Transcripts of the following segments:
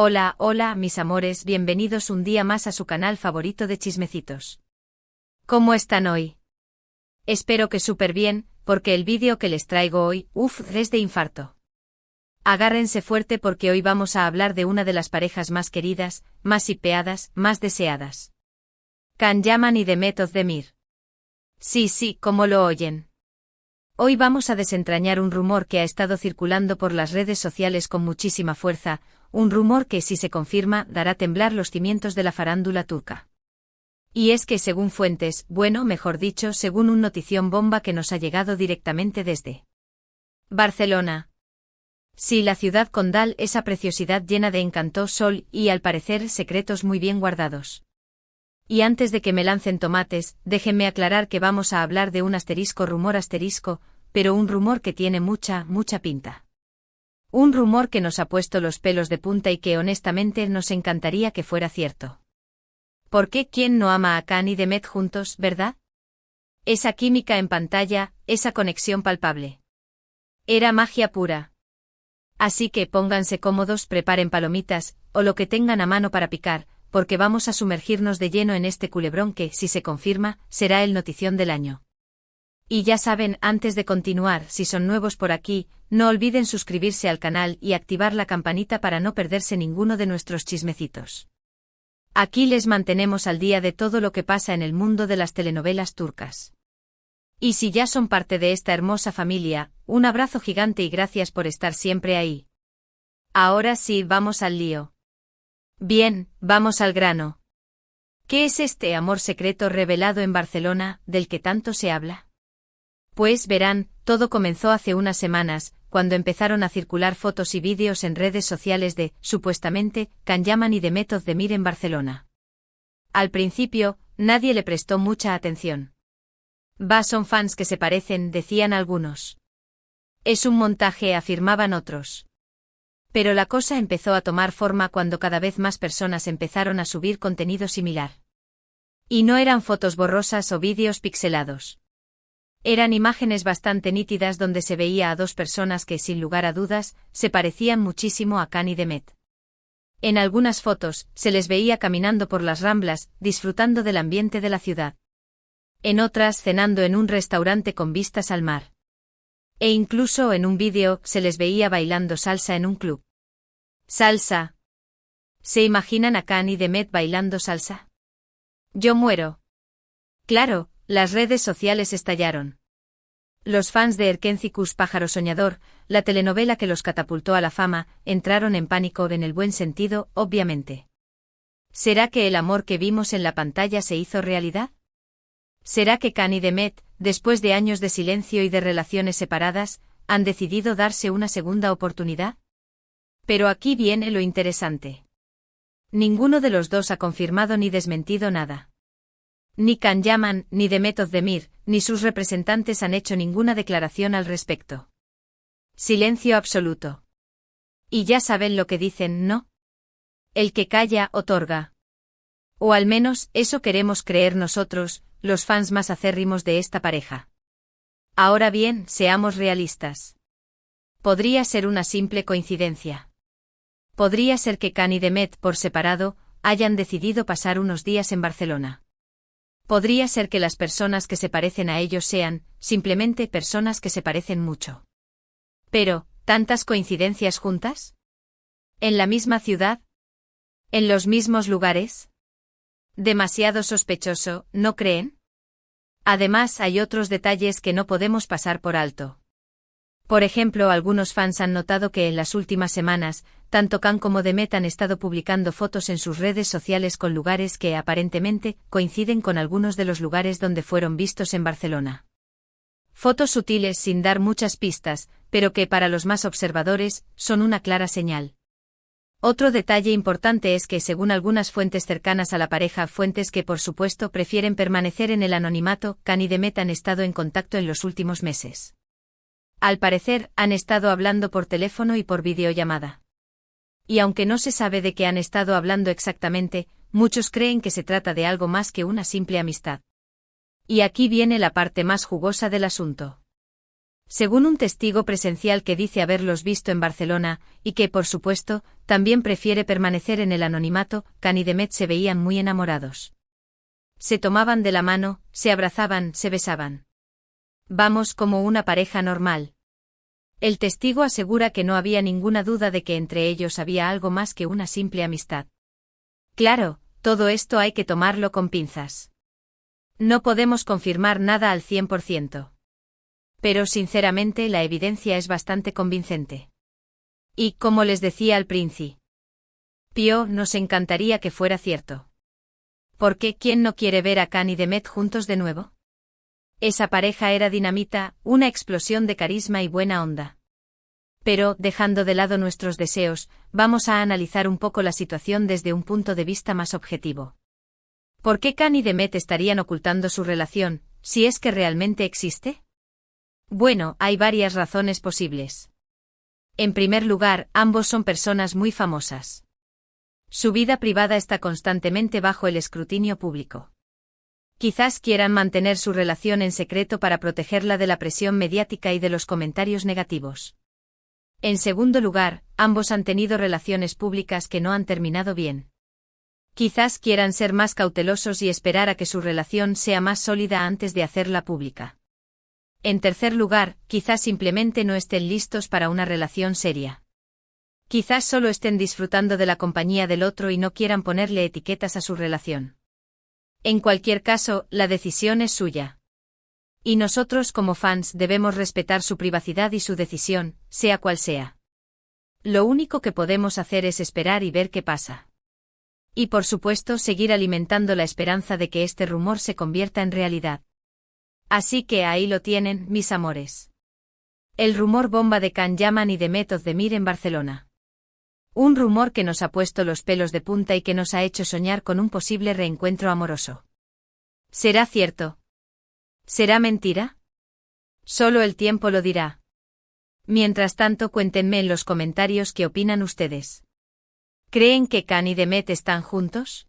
Hola, hola, mis amores, bienvenidos un día más a su canal favorito de chismecitos. ¿Cómo están hoy? Espero que súper bien, porque el vídeo que les traigo hoy, es de infarto. Agárrense fuerte porque hoy vamos a hablar de una de las parejas más queridas, más hipeadas, más deseadas. Can Yaman y Demet Özdemir. Sí, como lo oyen. Hoy vamos a desentrañar un rumor que ha estado circulando por las redes sociales con muchísima fuerza, un rumor que, si se confirma, dará temblar los cimientos de la farándula turca. Y es que según fuentes, mejor dicho, según un notición bomba que nos ha llegado directamente desde Barcelona. Sí, la ciudad condal, esa preciosidad llena de encanto, sol y, al parecer, secretos muy bien guardados. Y antes de que me lancen tomates, déjenme aclarar que vamos a hablar de un rumor, pero un rumor que tiene mucha pinta. Un rumor que nos ha puesto los pelos de punta y que honestamente nos encantaría que fuera cierto. ¿Por qué quién no ama a Can y Demet juntos, verdad? Esa química en pantalla, esa conexión palpable. Era magia pura. Así que pónganse cómodos, preparen palomitas, o lo que tengan a mano para picar, porque vamos a sumergirnos de lleno en este culebrón que, si se confirma, será el notición del año. Y ya saben, antes de continuar, si son nuevos por aquí, no olviden suscribirse al canal y activar la campanita para no perderse ninguno de nuestros chismecitos. Aquí les mantenemos al día de todo lo que pasa en el mundo de las telenovelas turcas. Y si ya son parte de esta hermosa familia, un abrazo gigante y gracias por estar siempre ahí. Ahora sí, vamos al lío. Bien, vamos al grano. ¿Qué es este amor secreto revelado en Barcelona, del que tanto se habla? Pues verán, todo comenzó hace unas semanas, cuando empezaron a circular fotos y vídeos en redes sociales de, supuestamente, Can Yaman y Demet Özdemir en Barcelona. Al principio, nadie le prestó mucha atención. Son fans que se parecen, decían algunos. Es un montaje, afirmaban otros. Pero la cosa empezó a tomar forma cuando cada vez más personas empezaron a subir contenido similar. Y no eran fotos borrosas o vídeos pixelados. Eran imágenes bastante nítidas donde se veía a dos personas que, sin lugar a dudas, se parecían muchísimo a Can y Demet. En algunas fotos, se les veía caminando por las Ramblas, disfrutando del ambiente de la ciudad. En otras, cenando en un restaurante con vistas al mar. E incluso en un vídeo, se les veía bailando salsa en un club. ¿Salsa? ¿Se imaginan a Can y Demet bailando salsa? Yo muero. Claro, las redes sociales estallaron. Los fans de Erkencikus Pájaro Soñador, la telenovela que los catapultó a la fama, entraron en pánico en el buen sentido, obviamente. ¿Será que el amor que vimos en la pantalla se hizo realidad? ¿Será que Can y Demet, después de años de silencio y de relaciones separadas, han decidido darse una segunda oportunidad? Pero aquí viene lo interesante. Ninguno de los dos ha confirmado ni desmentido nada. Ni Can Yaman, ni Demet Özdemir, ni sus representantes han hecho ninguna declaración al respecto. Silencio absoluto. Y ya saben lo que dicen, ¿no? El que calla, otorga. O al menos, eso queremos creer nosotros, los fans más acérrimos de esta pareja. Ahora bien, seamos realistas. Podría ser una simple coincidencia. Podría ser que Can y Demet, por separado, hayan decidido pasar unos días en Barcelona. Podría ser que las personas que se parecen a ellos sean, simplemente, personas que se parecen mucho. Pero, ¿tantas coincidencias juntas? ¿En la misma ciudad? ¿En los mismos lugares? Demasiado sospechoso, ¿no creen? Además, hay otros detalles que no podemos pasar por alto. Por ejemplo, algunos fans han notado que en las últimas semanas, tanto Can como Demet han estado publicando fotos en sus redes sociales con lugares que, aparentemente, coinciden con algunos de los lugares donde fueron vistos en Barcelona. Fotos sutiles sin dar muchas pistas, pero que para los más observadores, son una clara señal. Otro detalle importante es que, según algunas fuentes cercanas a la pareja, fuentes que por supuesto prefieren permanecer en el anonimato, Can y Demet han estado en contacto en los últimos meses. Al parecer, han estado hablando por teléfono y por videollamada. Y aunque no se sabe de qué han estado hablando exactamente, muchos creen que se trata de algo más que una simple amistad. Y aquí viene la parte más jugosa del asunto. Según un testigo presencial que dice haberlos visto en Barcelona, y que, por supuesto, también prefiere permanecer en el anonimato, Can y Demet se veían muy enamorados. Se tomaban de la mano, se abrazaban, se besaban. Vamos, como una pareja normal. El testigo asegura que no había ninguna duda de que entre ellos había algo más que una simple amistad. Claro, todo esto hay que tomarlo con pinzas. No podemos confirmar nada al 100%. Pero sinceramente la evidencia es bastante convincente. Y, como les decía al principio, nos encantaría que fuera cierto. Porque ¿quién no quiere ver a Can y Demet juntos de nuevo? Esa pareja era dinamita, una explosión de carisma y buena onda. Pero, dejando de lado nuestros deseos, vamos a analizar un poco la situación desde un punto de vista más objetivo. ¿Por qué Can y Demet estarían ocultando su relación, si es que realmente existe? Bueno, hay varias razones posibles. En primer lugar, ambos son personas muy famosas. Su vida privada está constantemente bajo el escrutinio público. Quizás quieran mantener su relación en secreto para protegerla de la presión mediática y de los comentarios negativos. En segundo lugar, ambos han tenido relaciones públicas que no han terminado bien. Quizás quieran ser más cautelosos y esperar a que su relación sea más sólida antes de hacerla pública. En tercer lugar, quizás simplemente no estén listos para una relación seria. Quizás solo estén disfrutando de la compañía del otro y no quieran ponerle etiquetas a su relación. En cualquier caso, la decisión es suya. Y nosotros como fans debemos respetar su privacidad y su decisión, sea cual sea. Lo único que podemos hacer es esperar y ver qué pasa. Y por supuesto seguir alimentando la esperanza de que este rumor se convierta en realidad. Así que ahí lo tienen, mis amores. El rumor bomba de Can Yaman y Demet Özdemir en Barcelona. Un rumor que nos ha puesto los pelos de punta y que nos ha hecho soñar con un posible reencuentro amoroso. ¿Será cierto? ¿Será mentira? Solo el tiempo lo dirá. Mientras tanto, cuéntenme en los comentarios qué opinan ustedes. ¿Creen que Can y Demet están juntos?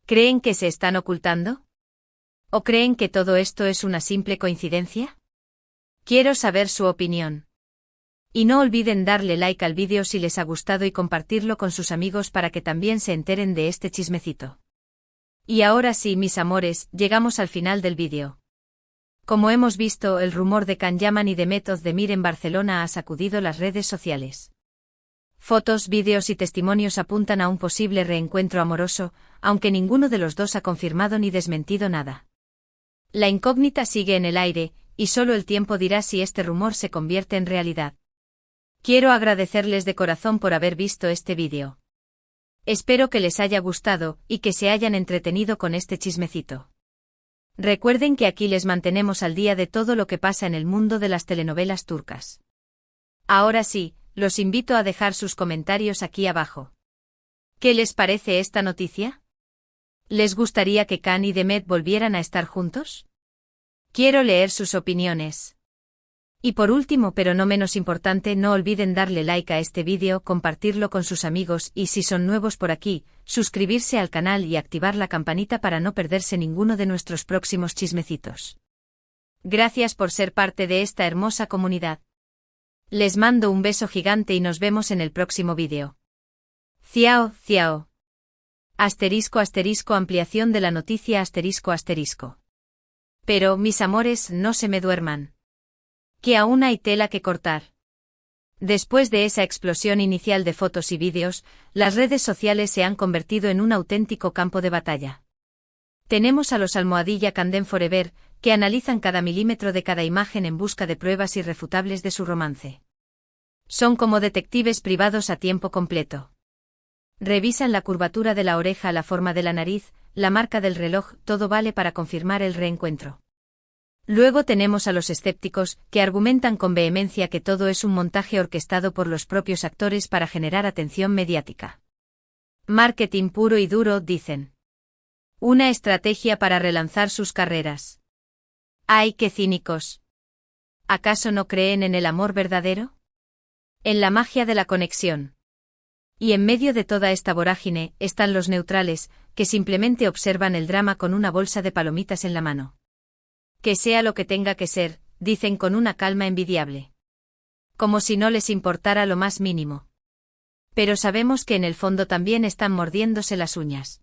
¿Creen que se están ocultando? ¿O creen que todo esto es una simple coincidencia? Quiero saber su opinión. Y no olviden darle like al vídeo si les ha gustado y compartirlo con sus amigos para que también se enteren de este chismecito. Y ahora sí, mis amores, llegamos al final del vídeo. Como hemos visto, el rumor de Can Yaman y Demet Özdemir en Barcelona ha sacudido las redes sociales. Fotos, vídeos y testimonios apuntan a un posible reencuentro amoroso, aunque ninguno de los dos ha confirmado ni desmentido nada. La incógnita sigue en el aire, y solo el tiempo dirá si este rumor se convierte en realidad. Quiero agradecerles de corazón por haber visto este vídeo. Espero que les haya gustado, y que se hayan entretenido con este chismecito. Recuerden que aquí les mantenemos al día de todo lo que pasa en el mundo de las telenovelas turcas. Ahora sí, los invito a dejar sus comentarios aquí abajo. ¿Qué les parece esta noticia? ¿Les gustaría que Can y Demet volvieran a estar juntos? Quiero leer sus opiniones. Y por último, pero no menos importante, no olviden darle like a este vídeo, compartirlo con sus amigos y, si son nuevos por aquí, suscribirse al canal y activar la campanita para no perderse ninguno de nuestros próximos chismecitos. Gracias por ser parte de esta hermosa comunidad. Les mando un beso gigante y nos vemos en el próximo vídeo. Ciao, ciao. Asterisco asterisco ampliación de la noticia asterisco asterisco. Pero, mis amores, no se me duerman. Que aún hay tela que cortar. Después de esa explosión inicial de fotos y vídeos, las redes sociales se han convertido en un auténtico campo de batalla. Tenemos a los Almohadilla Candem Forever, que analizan cada milímetro de cada imagen en busca de pruebas irrefutables de su romance. Son como detectives privados a tiempo completo. Revisan la curvatura de la oreja, la forma de la nariz, la marca del reloj, todo vale para confirmar el reencuentro. Luego tenemos a los escépticos, que argumentan con vehemencia que todo es un montaje orquestado por los propios actores para generar atención mediática. Marketing puro y duro, dicen. Una estrategia para relanzar sus carreras. ¡Ay, qué cínicos! ¿Acaso no creen en el amor verdadero? En la magia de la conexión. Y en medio de toda esta vorágine, están los neutrales, que simplemente observan el drama con una bolsa de palomitas en la mano. Que sea lo que tenga que ser, dicen con una calma envidiable. Como si no les importara lo más mínimo. Pero sabemos que en el fondo también están mordiéndose las uñas.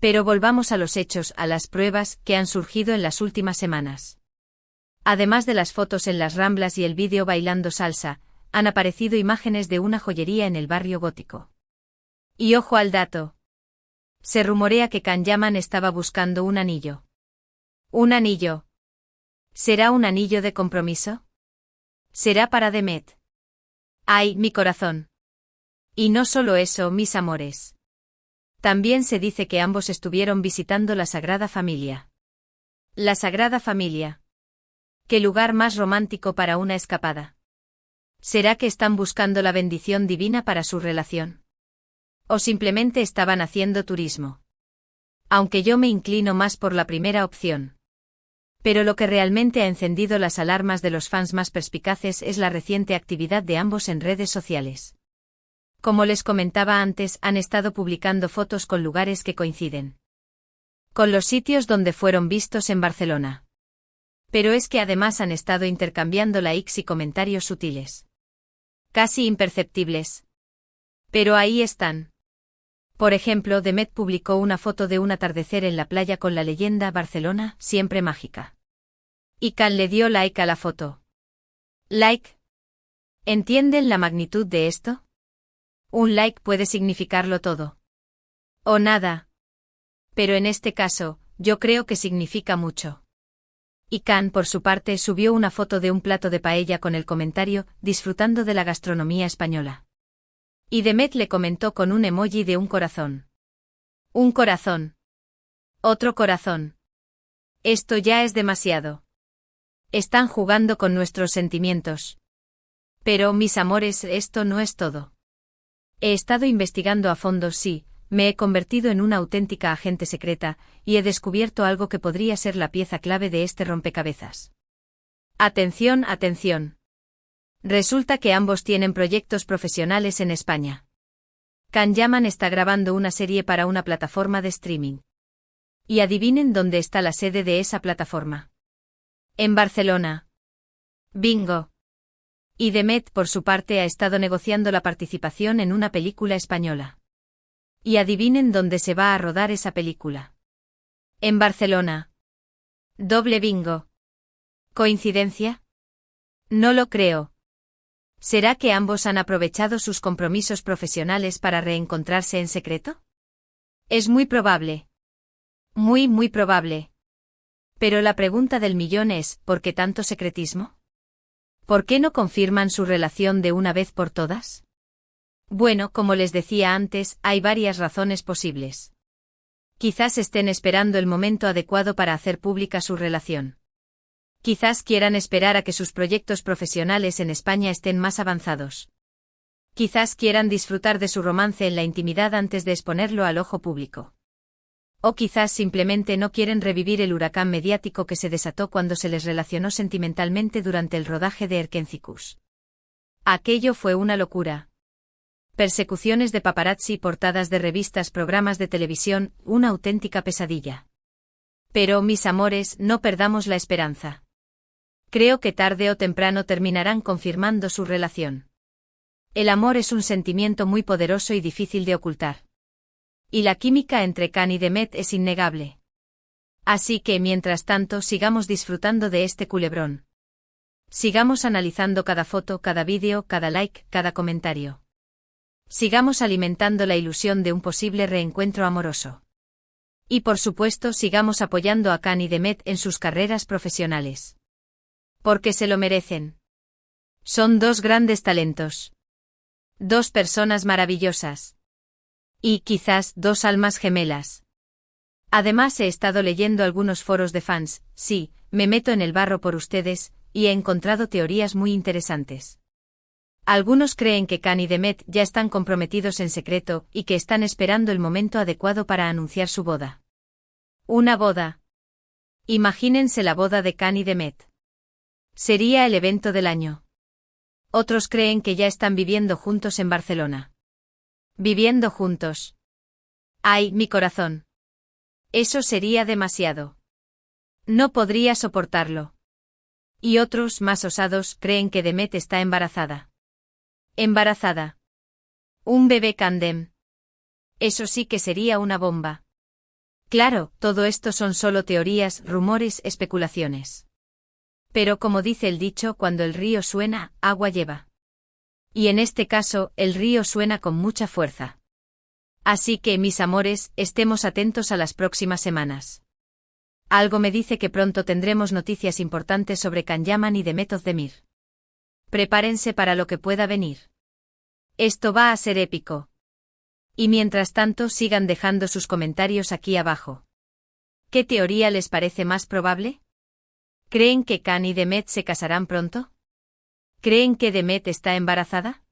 Pero volvamos a los hechos, a las pruebas que han surgido en las últimas semanas. Además de las fotos en las Ramblas y el vídeo bailando salsa, han aparecido imágenes de una joyería en el barrio gótico. Y ojo al dato. Se rumorea que Can Yaman estaba buscando un anillo. ¿Un anillo? ¿Será un anillo de compromiso? ¿Será para Demet? ¡Ay, mi corazón! Y no solo eso, mis amores. También se dice que ambos estuvieron visitando la Sagrada Familia. La Sagrada Familia. ¿Qué lugar más romántico para una escapada? ¿Será que están buscando la bendición divina para su relación? ¿O simplemente estaban haciendo turismo? Aunque yo me inclino más por la primera opción. Pero lo que realmente ha encendido las alarmas de los fans más perspicaces es la reciente actividad de ambos en redes sociales. Como les comentaba antes, han estado publicando fotos con lugares que coinciden con los sitios donde fueron vistos en Barcelona. Pero es que además han estado intercambiando likes y comentarios sutiles. Casi imperceptibles. Pero ahí están. Por ejemplo, Demet publicó una foto de un atardecer en la playa con la leyenda Barcelona, siempre mágica. Y Can le dio like a la foto. ¿Like? ¿Entienden la magnitud de esto? Un like puede significarlo todo. O nada. Pero en este caso, yo creo que significa mucho. Y Can, por su parte, subió una foto de un plato de paella con el comentario, disfrutando de la gastronomía española. Y Demet le comentó con un emoji de un corazón. Un corazón. Otro corazón. Esto ya es demasiado. Están jugando con nuestros sentimientos. Pero, mis amores, esto no es todo. He estado investigando a fondo, sí, me he convertido en una auténtica agente secreta, y he descubierto algo que podría ser la pieza clave de este rompecabezas. Atención, atención. Resulta que ambos tienen proyectos profesionales en España. Can Yaman está grabando una serie para una plataforma de streaming. Y adivinen dónde está la sede de esa plataforma. En Barcelona. Bingo. Y Demet, por su parte, ha estado negociando la participación en una película española. Y adivinen dónde se va a rodar esa película. En Barcelona. Doble bingo. ¿Coincidencia? No lo creo. ¿Será que ambos han aprovechado sus compromisos profesionales para reencontrarse en secreto? Es muy probable. Muy, muy probable. Pero la pregunta del millón es, ¿por qué tanto secretismo? ¿Por qué no confirman su relación de una vez por todas? Bueno, como les decía antes, hay varias razones posibles. Quizás estén esperando el momento adecuado para hacer pública su relación. Quizás quieran esperar a que sus proyectos profesionales en España estén más avanzados. Quizás quieran disfrutar de su romance en la intimidad antes de exponerlo al ojo público. O quizás simplemente no quieren revivir el huracán mediático que se desató cuando se les relacionó sentimentalmente durante el rodaje de Erkencicus. Aquello fue una locura. Persecuciones de paparazzi, portadas de revistas, programas de televisión, una auténtica pesadilla. Pero, mis amores, no perdamos la esperanza. Creo que tarde o temprano terminarán confirmando su relación. El amor es un sentimiento muy poderoso y difícil de ocultar. Y la química entre Can y Demet es innegable. Así que, mientras tanto, sigamos disfrutando de este culebrón. Sigamos analizando cada foto, cada vídeo, cada like, cada comentario. Sigamos alimentando la ilusión de un posible reencuentro amoroso. Y por supuesto, sigamos apoyando a Can y Demet en sus carreras profesionales. Porque se lo merecen. Son dos grandes talentos. Dos personas maravillosas. Y, quizás, dos almas gemelas. Además, he estado leyendo algunos foros de fans, sí, me meto en el barro por ustedes, y he encontrado teorías muy interesantes. Algunos creen que Can y Demet ya están comprometidos en secreto y que están esperando el momento adecuado para anunciar su boda. Una boda. Imagínense la boda de Can y Demet. Sería el evento del año. Otros creen que ya están viviendo juntos en Barcelona. Viviendo juntos. ¡Ay, mi corazón! Eso sería demasiado. No podría soportarlo. Y otros, más osados, creen que Demet está embarazada. ¿Embarazada? ¿Un bebé Candem? Eso sí que sería una bomba. Claro, todo esto son solo teorías, rumores, especulaciones. Pero como dice el dicho, cuando el río suena, agua lleva. Y en este caso, el río suena con mucha fuerza. Así que, mis amores, estemos atentos a las próximas semanas. Algo me dice que pronto tendremos noticias importantes sobre Can Yaman y Demet Özdemir. Prepárense para lo que pueda venir. Esto va a ser épico. Y mientras tanto sigan dejando sus comentarios aquí abajo. ¿Qué teoría les parece más probable? ¿Creen que Can y Demet se casarán pronto? ¿Creen que Demet está embarazada?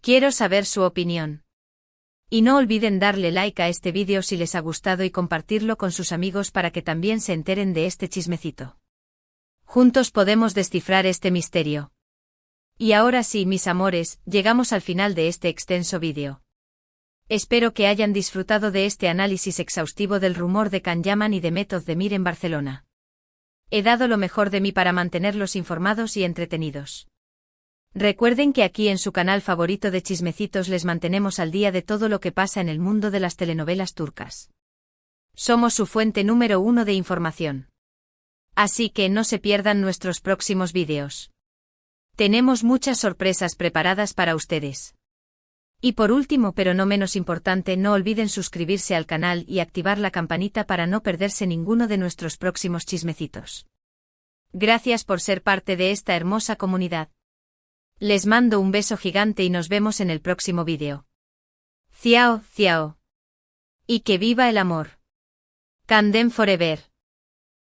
Quiero saber su opinión. Y no olviden darle like a este vídeo si les ha gustado y compartirlo con sus amigos para que también se enteren de este chismecito. Juntos podemos descifrar este misterio. Y ahora sí, mis amores, llegamos al final de este extenso vídeo. Espero que hayan disfrutado de este análisis exhaustivo del rumor de Can Yaman y Demet Özdemir en Barcelona. He dado lo mejor de mí para mantenerlos informados y entretenidos. Recuerden que aquí en su canal favorito de chismecitos les mantenemos al día de todo lo que pasa en el mundo de las telenovelas turcas. Somos su fuente número 1 de información. Así que no se pierdan nuestros próximos vídeos. Tenemos muchas sorpresas preparadas para ustedes. Y por último, pero no menos importante, no olviden suscribirse al canal y activar la campanita para no perderse ninguno de nuestros próximos chismecitos. Gracias por ser parte de esta hermosa comunidad. Les mando un beso gigante y nos vemos en el próximo vídeo. Ciao, ciao. Y que viva el amor. Candem forever.